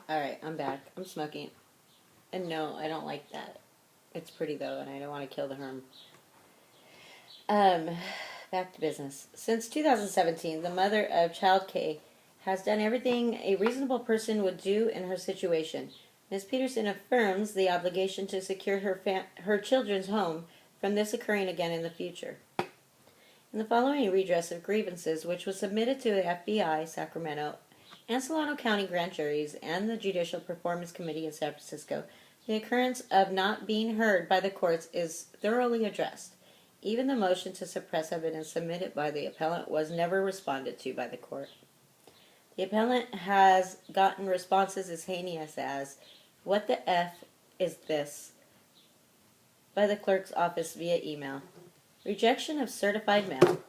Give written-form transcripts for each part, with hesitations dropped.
Alright, I'm back. I'm smoking. And no, I don't like that. It's pretty though, and I don't want to kill the herm. Um, Back to business. Since 2017, the mother of child K has done everything a reasonable person would do in her situation. Ms. Peterson affirms the obligation to secure her children's home from this occurring again in the future. In the following redress of grievances, which was submitted to the FBI, Sacramento, and Solano County grand juries and the Judicial Performance Committee in San Francisco, the occurrence of not being heard by the courts is thoroughly addressed. Even the motion to suppress evidence submitted by the appellant was never responded to by the court. The appellant has gotten responses as heinous as, "What the F is this?" by the clerk's office via email. Rejection of certified mail.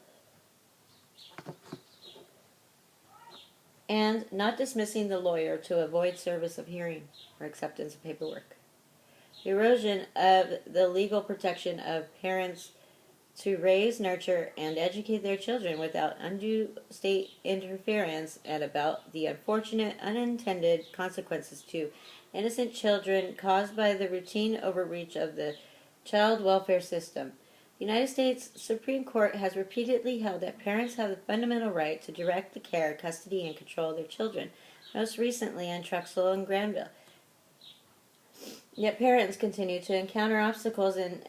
And not dismissing the lawyer to avoid service of hearing or acceptance of paperwork. The erosion of the legal protection of parents to raise, nurture, and educate their children without undue state interference, and about the unfortunate unintended consequences to innocent children caused by the routine overreach of the child welfare system. The United States Supreme Court has repeatedly held that parents have the fundamental right to direct the care, custody, and control of their children, most recently in Truxell and Granville. Yet parents continue to encounter obstacles in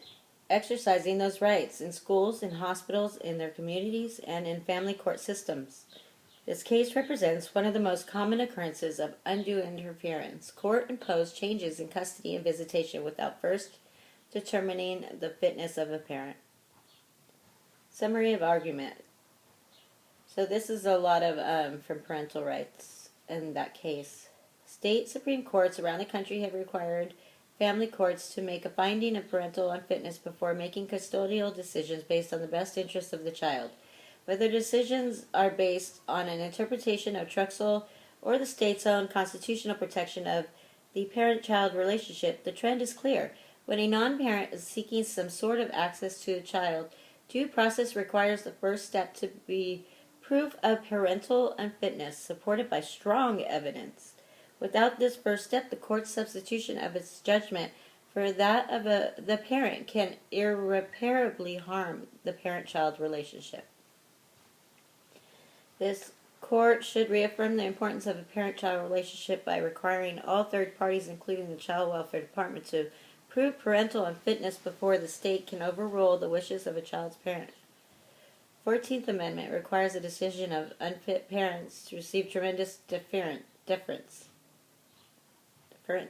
exercising those rights in schools, in hospitals, in their communities, and in family court systems. This case represents one of the most common occurrences of undue interference, court-imposed changes in custody and visitation without first determining the fitness of a parent. Summary of argument. So this is a lot of from parental rights in that case. State Supreme Courts around the country have required family courts to make a finding of parental unfitness before making custodial decisions based on the best interests of the child. Whether decisions are based on an interpretation of Truxell or the state's own constitutional protection of the parent-child relationship, the trend is clear. When a non-parent is seeking some sort of access to a child, due process requires the first step to be proof of parental unfitness, supported by strong evidence. Without this first step, the court's substitution of its judgment for that of the parent can irreparably harm the parent-child relationship. This court should reaffirm the importance of a parent-child relationship by requiring all third parties, including the Child Welfare Department, to prove parental unfitness before the state can overrule the wishes of a child's parent. 14th Amendment requires a decision of unfit parents to receive tremendous deference. The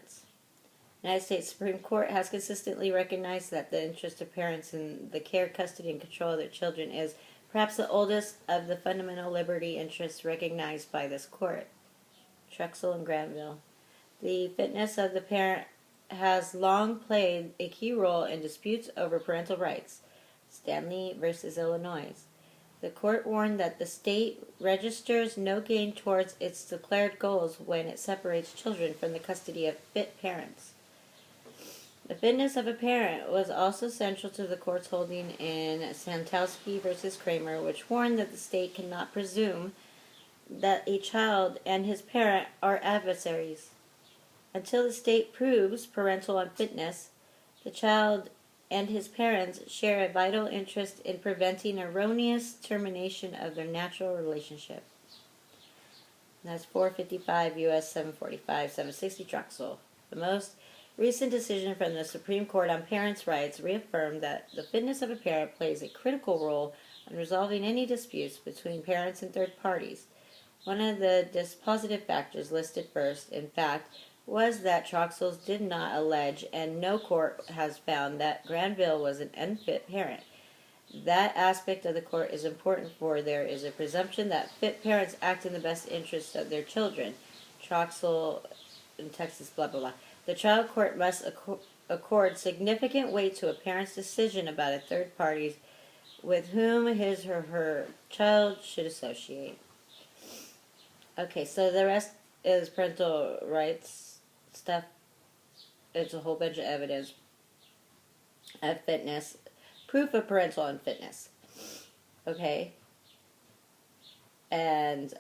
United States Supreme Court has consistently recognized that the interest of parents in the care, custody, and control of their children is perhaps the oldest of the fundamental liberty interests recognized by this court. Truxell and Granville. The fitness of the parent has long played a key role in disputes over parental rights. Stanley versus Illinois. The court warned that the state registers no gain towards its declared goals when it separates children from the custody of fit parents. The fitness of a parent was also central to the court's holding in Santowski versus Kramer, which warned that the state cannot presume that a child and his parent are adversaries. Until the state proves parental unfitness, the child and his parents share a vital interest in preventing erroneous termination of their natural relationship. And that's 455 U.S. 745, 760 Truxell. The most recent decision from the Supreme Court on parents' rights reaffirmed that the fitness of a parent plays a critical role in resolving any disputes between parents and third parties. One of the dispositive factors listed first, in fact, was that Truxell did not allege, and no court has found, that Granville was an unfit parent. That aspect of the court is important, for there is a presumption that fit parents act in the best interests of their children. Truxell in Texas, blah, blah, blah. The trial court must accord significant weight to a parent's decision about a third party with whom his or her child should associate. Okay, so the rest is parental rights stuff. It's a whole bunch of evidence of fitness, proof of parental unfitness. Okay, and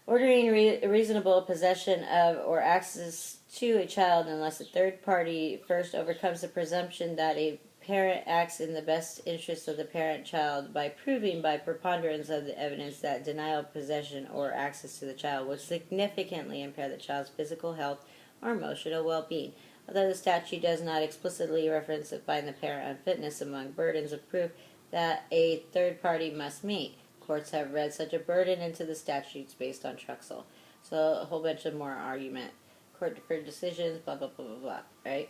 Ordering reasonable possession of or access to a child unless a third party first overcomes the presumption that a parent acts in the best interest of the parent child by proving by preponderance of the evidence that denial of possession or access to the child would significantly impair the child's physical health or emotional well-being. Although the statute does not explicitly reference or find the parent unfitness among burdens of proof that a third party must meet, courts have read such a burden into the statutes based on Truxell. So a whole bunch of more argument. Court deferred decisions, blah, blah, blah, blah, blah, right?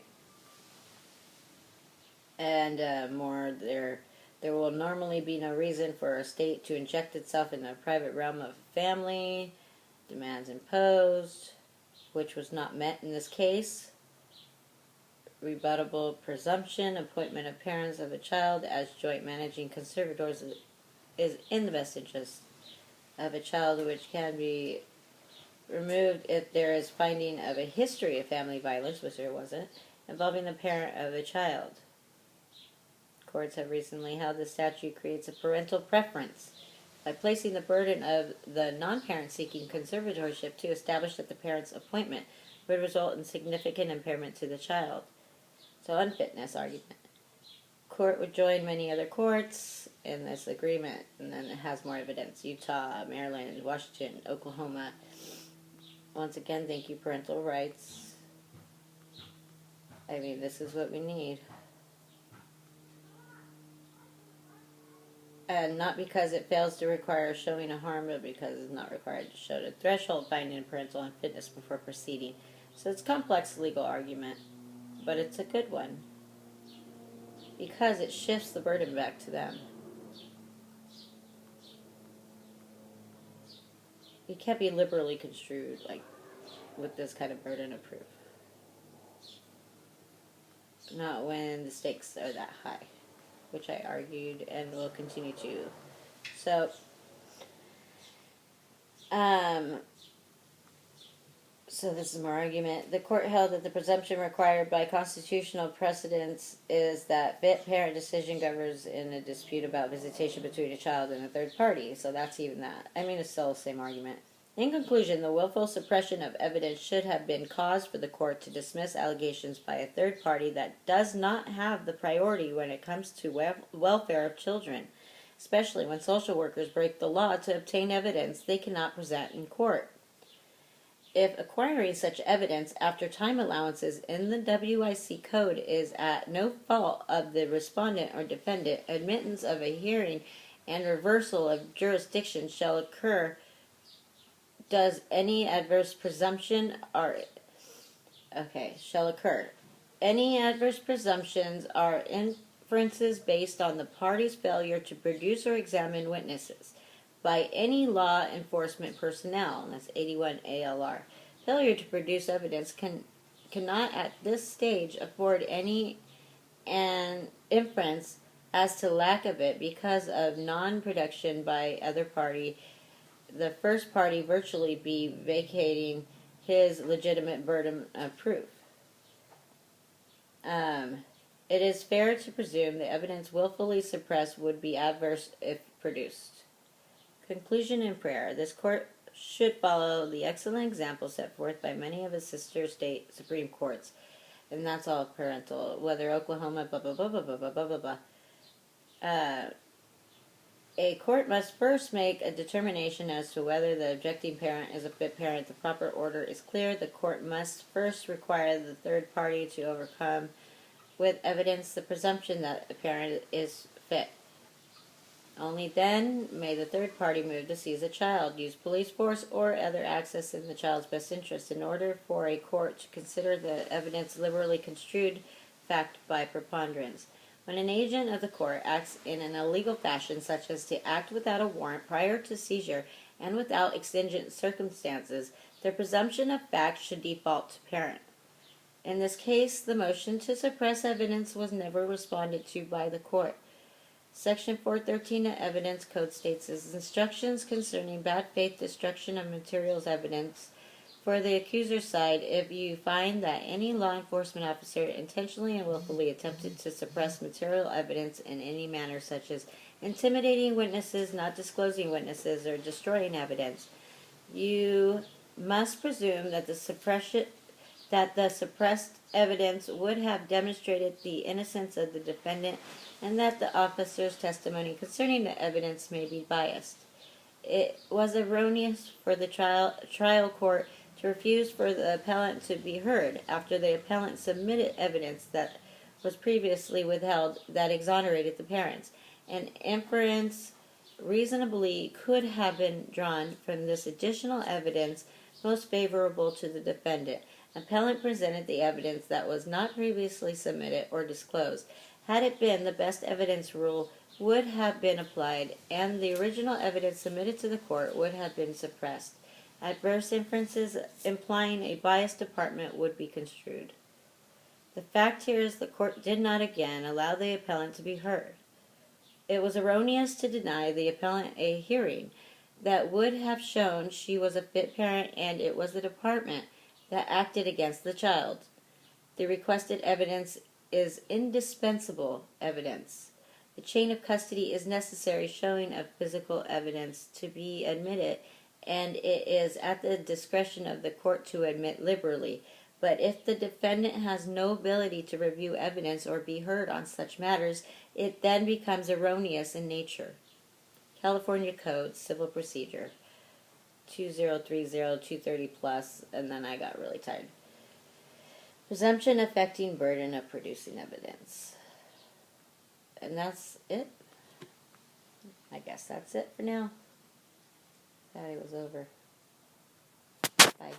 And more there will normally be no reason for a state to inject itself in the private realm of family, demands imposed, which was not met in this case. Rebuttable presumption, appointment of parents of a child as joint managing conservators is in the best interest of a child, which can be removed if there is finding of a history of family violence, which there wasn't, involving the parent of a child. Courts have recently held the statute creates a parental preference by placing the burden of the non-parent seeking conservatorship to establish that the parent's appointment would result in significant impairment to the child. So unfitness argument. Court would join many other courts in this agreement, and then it has more evidence. Utah, Maryland, Washington, Oklahoma. Once again, thank you, parental rights. I mean, this is what we need. And not because it fails to require showing a harm, but because it's not required to show the threshold finding parental unfitness before proceeding. So it's a complex legal argument, but it's a good one because it shifts the burden back to them. You can't be liberally construed like with this kind of burden of proof. Not when the stakes are that high, which I argued and will continue to. So this is more argument. The court held that the presumption required by constitutional precedents is that parent decision governs in a dispute about visitation between a child and a third party. So that's even that. I mean, it's still the same argument. In conclusion, the willful suppression of evidence should have been cause for the court to dismiss allegations by a third party that does not have the priority when it comes to welfare of children, especially when social workers break the law to obtain evidence they cannot present in court. If acquiring such evidence after time allowances in the WIC code is at no fault of the respondent or defendant, admittance of a hearing and reversal of jurisdiction shall occur. Does any adverse presumption shall occur. Any adverse presumptions are inferences based on the party's failure to produce or examine witnesses by any law enforcement personnel, and that's 81 ALR. Failure to produce evidence cannot at this stage afford any an inference as to lack of it because of non-production by other party. The first party virtually be vacating his legitimate burden of proof. It is fair to presume the evidence willfully suppressed would be adverse if produced. Conclusion and prayer. This court should follow the excellent example set forth by many of its sister state Supreme Courts. And that's all parental. Whether Oklahoma, blah, blah, blah, blah, blah, blah, blah, blah. A court must first make a determination as to whether the objecting parent is a fit parent. The proper order is clear. The court must first require the third party to overcome with evidence the presumption that the parent is fit. Only then may the third party move to seize a child, use police force, or other access in the child's best interest in order for a court to consider the evidence liberally construed fact by preponderance. When an agent of the court acts in an illegal fashion, such as to act without a warrant prior to seizure and without exigent circumstances, the presumption of fact should default to parent. In this case, the motion to suppress evidence was never responded to by the court. Section 413 of Evidence Code states as instructions concerning bad faith destruction of materials evidence for the accuser's side, if you find that any law enforcement officer intentionally and willfully attempted to suppress material evidence in any manner, such as intimidating witnesses, not disclosing witnesses, or destroying evidence, you must presume that the suppressed evidence would have demonstrated the innocence of the defendant and that the officer's testimony concerning the evidence may be biased. It was erroneous for the trial court to refuse for the appellant to be heard after the appellant submitted evidence that was previously withheld that exonerated the parents. An inference reasonably could have been drawn from this additional evidence most favorable to the defendant. Appellant presented the evidence that was not previously submitted or disclosed. Had it been, the best evidence rule would have been applied, and the original evidence submitted to the court would have been suppressed. Adverse inferences implying a biased department would be construed. The fact here is the court did not again allow the appellant to be heard. It was erroneous to deny the appellant a hearing that would have shown she was a fit parent, and it was the department that acted against the child. The requested evidence is indispensable evidence. The chain of custody is necessary showing of physical evidence to be admitted, and it is at the discretion of the court to admit liberally. But if the defendant has no ability to review evidence or be heard on such matters, it then becomes erroneous in nature. California Code, Civil Procedure, 2030-230 plus, and then I got really tired. Presumption affecting burden of producing evidence. And that's it. I guess that's it for now. Thought it was over. Bye.